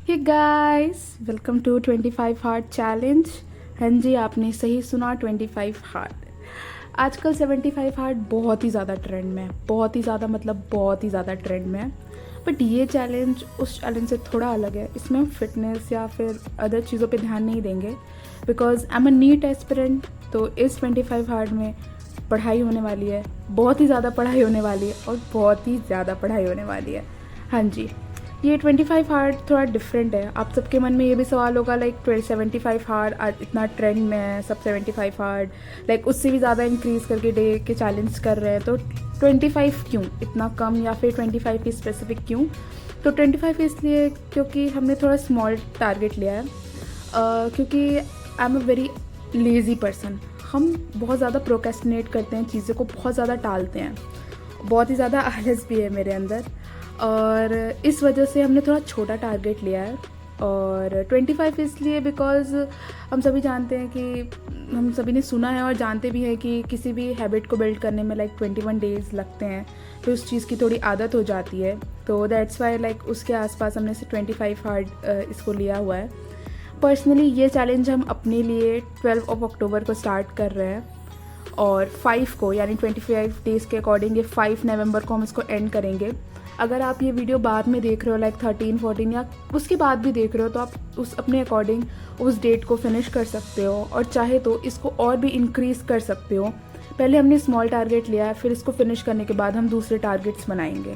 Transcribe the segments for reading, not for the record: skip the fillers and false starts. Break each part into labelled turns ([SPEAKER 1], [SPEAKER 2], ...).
[SPEAKER 1] Hey guys, welcome to 25 hard challenge. हाँ जी, आपने सही सुना, 25 हार्ड। आजकल 75 हार्ड बहुत ही ज़्यादा ट्रेंड में है, बहुत ही ज़्यादा मतलब बहुत ही ज़्यादा ट्रेंड में है। बट ये चैलेंज उस चैलेंज से थोड़ा अलग है। इसमें हम फिटनेस या फिर अदर चीज़ों पे ध्यान नहीं देंगे, because I am a NEET aspirant. तो इस 25 हार्ड में पढ़ाई होने वाली है, बहुत ही ज़्यादा पढ़ाई होने वाली है और बहुत ही ज़्यादा पढ़ाई होने वाली है। हाँ जी, ये 25 हार्ड थोड़ा डिफरेंट है। आप सबके मन में ये भी सवाल होगा लाइक 75 हार्ड आज इतना ट्रेंड में है, सब 75 हार्ड लाइक उससे भी ज़्यादा इंक्रीज़ करके डे के चैलेंज कर रहे हैं, तो 25 क्यों इतना कम, या फिर 25 ही स्पेसिफिक क्यों? तो 25 इसलिए क्योंकि हमने थोड़ा स्मॉल टारगेट लिया है, क्योंकि आई am a very lazy person. हम बहुत ज़्यादा प्रोक्रेस्टिनेट करते हैं, चीज़ों को बहुत ज़्यादा टालते हैं, बहुत ही ज़्यादा आलस भी है मेरे अंदर, और इस वजह से हमने थोड़ा छोटा टारगेट लिया है। और 25 इसलिए बिकॉज़ हम सभी जानते हैं कि हम सभी ने सुना है और जानते भी हैं कि किसी भी हैबिट को बिल्ड करने में लाइक 21 डेज़ लगते हैं, तो उस चीज़ की थोड़ी आदत हो जाती है। तो दैट्स वाई लाइक उसके आसपास हमने से 25 हार्ड इसको लिया हुआ है। पर्सनली ये चैलेंज हम अपने लिए 12 अक्टूबर को स्टार्ट कर रहे हैं, और 5 को यानी 25 डेज़ के अकॉर्डिंग ये 5 नवंबर को हम इसको एंड करेंगे। अगर आप ये वीडियो बाद में देख रहे हो लाइक 13, 14 या उसके बाद भी देख रहे हो, तो आप उस अपने अकॉर्डिंग उस डेट को फिनिश कर सकते हो, और चाहे तो इसको और भी इंक्रीज़ कर सकते हो। पहले हमने स्मॉल टारगेट लिया है, फिर इसको फिनिश करने के बाद हम दूसरे टारगेट्स बनाएंगे।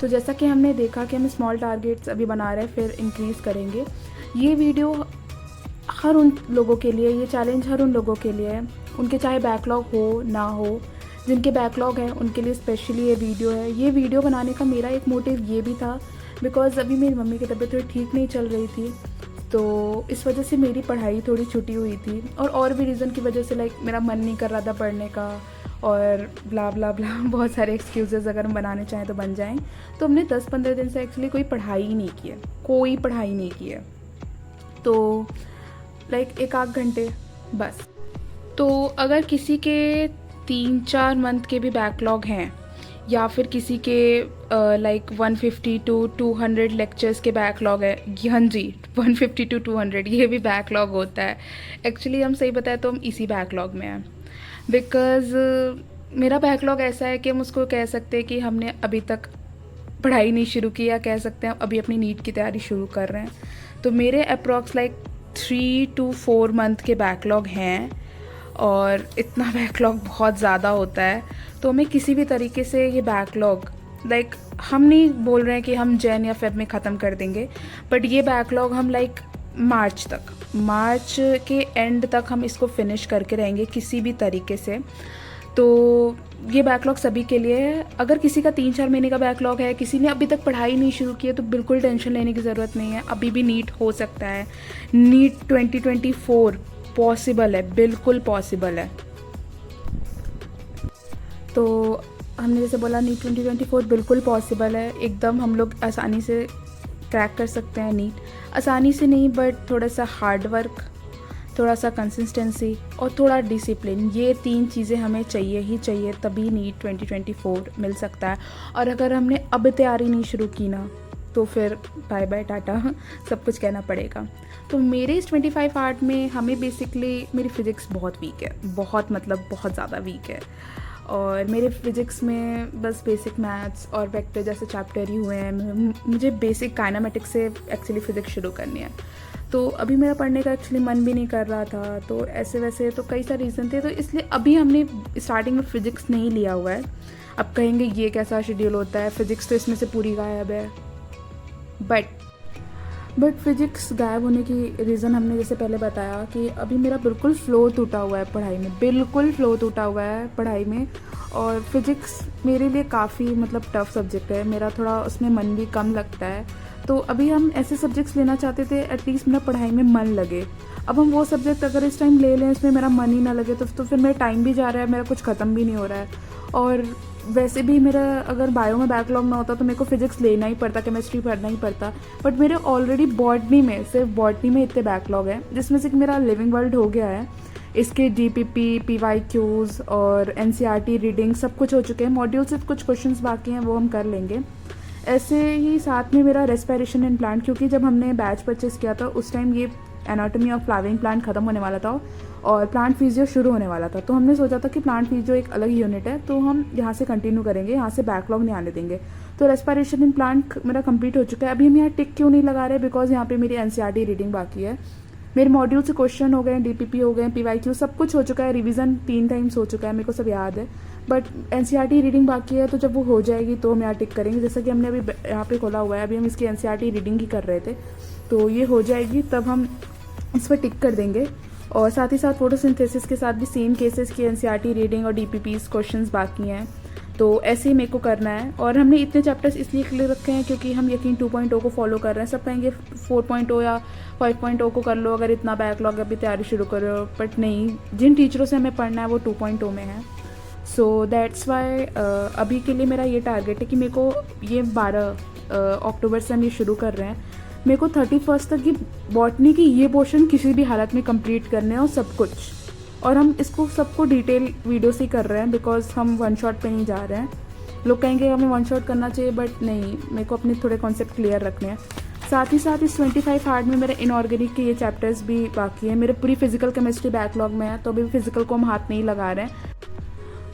[SPEAKER 1] तो जैसा कि हमने देखा कि हम स्मॉल टारगेट्स अभी बना रहे हैं, फिर इंक्रीज़ करेंगे। ये वीडियो हर उन लोगों के लिए, ये चैलेंज हर उन लोगों के लिए है, उनके चाहे बैकलॉग हो ना हो। जिनके बैकलॉग हैं उनके लिए स्पेशली ये वीडियो है। ये वीडियो बनाने का मेरा एक मोटिव ये भी था, बिकॉज़ अभी मेरी मम्मी की तबीयत थोड़ी ठीक नहीं चल रही थी, तो इस वजह से मेरी पढ़ाई थोड़ी छुटी हुई थी, और भी रीज़न की वजह से लाइक मेरा मन नहीं कर रहा था पढ़ने का, और ब्ला ब्ला ब्ला बहुत सारे एक्सक्यूज़ेस अगर हम बनाने चाहें तो बन जाएं। तो हमने 10-15 दिन से एक्चुअली कोई पढ़ाई ही नहीं की है, कोई पढ़ाई नहीं की है, तो लाइक 1 आध घंटे बस। तो अगर किसी के 3-4 मंथ के भी बैकलॉग हैं, या फिर किसी के लाइक 150 टू 200 लेक्चर्स के बैकलॉग है, हाँ जी 150 टू 200 ये भी बैकलॉग होता है। एक्चुअली हम सही बताएं तो हम इसी बैकलॉग में हैं, बिकॉज़ मेरा बैकलॉग ऐसा है कि हम उसको कह सकते हैं कि हमने अभी तक पढ़ाई नहीं शुरू की, या कह सकते हैं अभी अपनी नीट की तैयारी शुरू कर रहे हैं। तो मेरे अप्रॉक्स लाइक 3 to 4 मंथ के बैकलॉग हैं, और इतना बैकलॉग बहुत ज़्यादा होता है। तो हमें किसी भी तरीके से ये बैकलॉग लाइक हम नहीं बोल रहे हैं कि हम जैन या फेब में ख़त्म कर देंगे, बट ये बैकलॉग हम लाइक मार्च के एंड तक हम इसको फिनिश करके रहेंगे किसी भी तरीके से। तो ये बैकलॉग सभी के लिए है। अगर किसी का 3-4 महीने का बैकलॉग है, किसी ने अभी तक पढ़ाई नहीं शुरू की है, तो बिल्कुल टेंशन लेने की ज़रूरत नहीं है। अभी भी नीट हो सकता है, नीट 2024 पॉसिबल है, बिल्कुल पॉसिबल है। तो हमने जैसे बोला नीट 2024 बिल्कुल पॉसिबल है, एकदम हम लोग आसानी से क्रैक कर सकते हैं नीट। आसानी से नहीं, बट थोड़ा सा हार्ड वर्क, थोड़ा सा कंसिस्टेंसी और थोड़ा डिसिप्लिन, ये 3 चीज़ें हमें चाहिए ही चाहिए, तभी नीट 2024 मिल सकता है। और अगर हमने अब तैयारी नहीं शुरू की ना, तो फिर बाय बाय टाटा सब कुछ कहना पड़ेगा। तो मेरे इस 25 आर्ट में हमें बेसिकली मेरी फ़िज़िक्स बहुत वीक है, बहुत मतलब बहुत ज़्यादा वीक है, और मेरे फिज़िक्स में बस बेसिक मैथ्स और वेक्टर जैसे चैप्टर ही हुए हैं। मुझे बेसिक काइनेमेटिक्स से एक्चुअली फ़िज़िक्स शुरू करनी है, तो अभी मेरा पढ़ने का एक्चुअली मन भी नहीं कर रहा था, तो ऐसे वैसे तो कई सारे रीज़न थे, तो इसलिए अभी हमने स्टार्टिंग में फ़िज़िक्स नहीं लिया हुआ है। अब कहेंगे ये कैसा शेड्यूल होता है, फ़िज़िक्स तो इसमें से पूरी गायब है। बट फिज़िक्स गायब होने की रीज़न हमने जैसे पहले बताया कि अभी मेरा बिल्कुल फ़्लो टूटा हुआ है पढ़ाई में, बिल्कुल फ़्लो टूटा हुआ है पढ़ाई में। और फिज़िक्स मेरे लिए काफ़ी मतलब टफ़ सब्जेक्ट है, मेरा थोड़ा उसमें मन भी कम लगता है। तो अभी हम ऐसे सब्जेक्ट्स लेना चाहते थे एटलीस्ट मेरा पढ़ाई में मन लगे। अब हम वो सब्जेक्ट अगर इस टाइम ले लें, इसमें मेरा मन ही ना लगे, तो फिर मेरा टाइम भी जा रहा है, मेरा कुछ ख़त्म भी नहीं हो रहा है। और वैसे भी मेरा अगर बायो में बैकलॉग ना होता तो मेरे को फिज़िक्स लेना ही पड़ता, केमिस्ट्री पढ़ना ही पड़ता। बट मेरे ऑलरेडी बॉटनी में, सिर्फ बॉटनी में इतने बैकलॉग हैं, जिसमें से मेरा लिविंग वर्ल्ड हो गया है, इसके DPP, PYQs और NCERT रीडिंग सब कुछ हो चुके हैं। मॉड्यूल से कुछ क्वेश्चंस बाकी हैं, वो हम कर लेंगे। ऐसे ही साथ में मेरा रेस्पिरेशन इन प्लांट, क्योंकि जब हमने बैच परचेस किया था उस टाइम ये एनाटॉमी ऑफ फ्लावरिंग प्लांट ख़त्म होने वाला था और प्लांट फिजियो शुरू होने वाला था। तो हमने सोचा था कि प्लांट फिजियो एक अलग यूनिट है, तो हम यहाँ से कंटिन्यू करेंगे, यहाँ से बैकलॉग नहीं आने देंगे। तो रेस्पिरेशन इन प्लांट मेरा कंप्लीट हो चुका है। अभी हम यहाँ टिक क्यों नहीं लगा रहे, बिकॉज यहाँ पे मेरी एनसीईआरटी रीडिंग बाकी है। मेरे मॉड्यूल से क्वेश्चन हो गए, डीपीपी हो गए, पीवाईक्यू सब कुछ हो चुका है, रिवीजन 3 टाइम्स हो चुका है, मेरे को सब याद है, बट एनसीईआरटी रीडिंग बाकी है। तो जब वो हो जाएगी तो हम यहाँ टिक करेंगे। जैसा कि हमने अभी यहाँ पे खोला हुआ है, अभी हम इसकी एनसीईआरटी रीडिंग ही कर रहे थे, तो ये हो जाएगी तब हम इस पर टिक कर देंगे। और साथ ही साथ फोटोसिंथेसिस के साथ भी सेम केसेस की एनसीईआरटी रीडिंग और डीपीपीस क्वेश्चंस बाकी हैं, तो ऐसे ही मेरे को करना है। और हमने इतने चैप्टर्स इसलिए क्लियर रखे हैं क्योंकि हम यकीन 2.0 को फॉलो कर रहे हैं। सब कहेंगे 4.0 या 5.0 को कर लो अगर इतना बैकलॉग अभी तैयारी शुरू करो, बट नहीं, जिन टीचरों से हमें पढ़ना है वो 2.0 में है। सो दैट्स वाई अभी के लिए मेरा ये टारगेट है कि मेरे को ये 12 अक्टूबर से हम ये शुरू कर रहे हैं, मेरे को 31 तक की बॉटनी की ये पोर्शन किसी भी हालत में कंप्लीट करने हैं और सब कुछ। और हम इसको सबको डिटेल वीडियो से ही कर रहे हैं, बिकॉज हम वन शॉट पे नहीं जा रहे हैं। लोग कहेंगे हमें वन शॉट करना चाहिए, बट नहीं, मेरे को अपने थोड़े कॉन्सेप्ट क्लियर रखने हैं। साथ ही साथ इस 25 हार्ड में मेरे इनऑर्गेनिक के ये चैप्टर्स भी बाकी हैं। मेरे पूरी फिजिकल केमिस्ट्री बैकलॉग में है, तो अभी फिजिकल को हम हाथ नहीं लगा रहे हैं।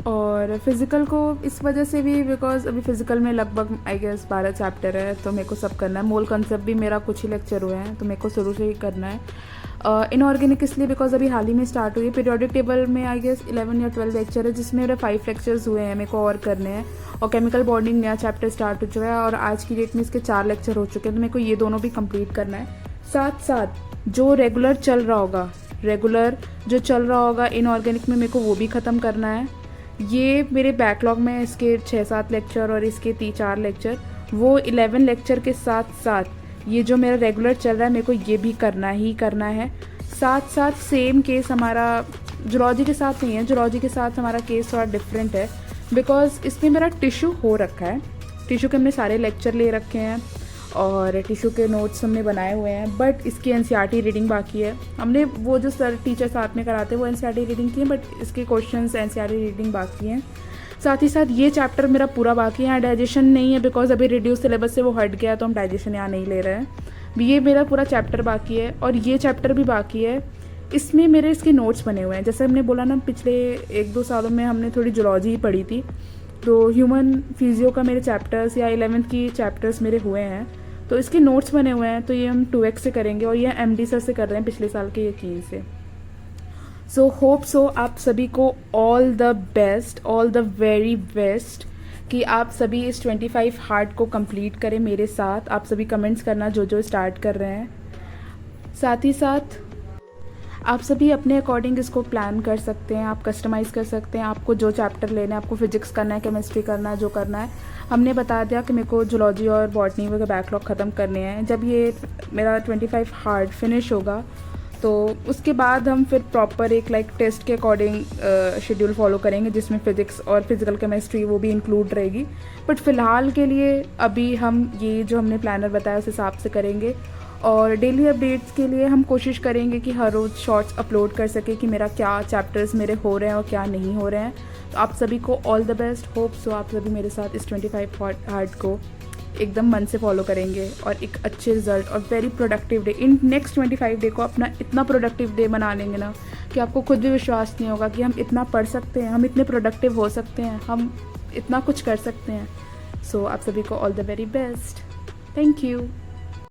[SPEAKER 1] और फिज़िकल को इस वजह से भी बिकॉज अभी फिज़िकल में लगभग आई गेस 12 चैप्टर है, तो मेरे को सब करना है। मोल कंसेप्ट भी मेरा कुछ ही लेक्चर हुए हैं, तो मेरे को शुरू से ही करना है। इनऑर्गेनिक इसलिए बिकॉज अभी हाल ही में स्टार्ट हुई है। पीरियोडिक टेबल में आई गेस 11 या 12 लेक्चर है, जिसमें मेरे 5 लेक्चर्स हुए हैं, मेरे को और करने हैं। और केमिकल बॉन्डिंग नया चैप्टर स्टार्ट हो चुका है और आज की डेट में इसके 4 लेक्चर हो चुके हैं, तो मेरे को ये दोनों भी कंप्लीट करना है। साथ साथ जो रेगुलर चल रहा होगा इनऑर्गेनिक में, मेरे को वो भी ख़त्म करना है। ये मेरे बैकलॉग में इसके 6-7 लेक्चर और इसके 3-4 लेक्चर, वो 11 लेक्चर के साथ साथ ये जो मेरा रेगुलर चल रहा है मेरे को ये भी करना ही करना है। साथ साथ सेम केस हमारा जूलॉजी के साथ नहीं है, जूलॉजी के साथ हमारा केस थोड़ा डिफरेंट है, बिकॉज इसमें मेरा टिशू हो रखा है। टिशू के हमने सारे लेक्चर ले रखे हैं और टिशू के नोट्स हमने बनाए हुए हैं, बट इसकी एनसीईआरटी रीडिंग बाकी है। हमने वो जो सर टीचर साथ में कराते हैं वो एनसीईआरटी रीडिंग की है, बट इसके क्वेश्चंस एनसीईआरटी रीडिंग बाकी हैं। साथ ही साथ ये चैप्टर मेरा पूरा बाकी है। यहाँ डाइजेशन नहीं है बिकॉज अभी रिड्यूस सिलेबस से वो हट गया, तो हम डाइजेशन यहाँ नहीं ले रहे हैं। ये मेरा पूरा चैप्टर बाकी है और ये चैप्टर भी बाकी है। इसमें मेरे इसके नोट्स बने हुए हैं। जैसे हमने बोला ना, पिछले 1-2 सालों में हमने थोड़ी जूलॉजी ही पढ़ी थी, तो ह्यूमन फिजियो का मेरे चैप्टर्स या 11th की चैप्टर्स मेरे हुए हैं, तो इसके नोट्स बने हुए हैं। तो ये हम 2x से करेंगे और ये MD सर से कर रहे हैं पिछले साल के यकीन से। सो होप सो आप सभी को all the best, all the very best, कि आप सभी इस 25 हार्ड को कंप्लीट करें मेरे साथ। आप सभी कमेंट्स करना जो स्टार्ट कर रहे हैं। साथ ही साथ आप सभी अपने अकॉर्डिंग इसको प्लान कर सकते हैं, आप कस्टमाइज़ कर सकते हैं। आपको जो चैप्टर लेना है, आपको फिजिक्स करना है, केमिस्ट्री करना है, जो करना है, हमने बता दिया कि मेरे को जूलॉजी और बॉटनी वगैरह बैकलॉग ख़त्म करने हैं। जब ये मेरा 25 हार्ड फिनिश होगा तो उसके बाद हम फिर प्रॉपर एक टेस्ट के अकॉर्डिंग शेड्यूल फॉलो करेंगे, जिसमें फिजिक्स और फिजिकल केमिस्ट्री वो भी इंक्लूड रहेगी। बट फ़िलहाल के लिए अभी हम ये जो हमने प्लानर बताया उस हिसाब से करेंगे। और डेली अपडेट्स के लिए हम कोशिश करेंगे कि हर रोज़ शॉर्ट्स अपलोड कर सके कि मेरा क्या चैप्टर्स मेरे हो रहे हैं और क्या नहीं हो रहे हैं। तो आप सभी को all the best. Hope so आप सभी मेरे साथ इस 25 हार्ड को एकदम मन से फॉलो करेंगे और एक अच्छे रिजल्ट और very productive day in next 25 day को अपना इतना प्रोडक्टिव डे बना लेंगे ना कि आपको खुद भी विश्वास नहीं होगा कि हम इतना पढ़ सकते हैं, हम इतने प्रोडक्टिव हो सकते हैं, हम इतना कुछ कर सकते हैं। सो आप सभी को all the very best. Thank you.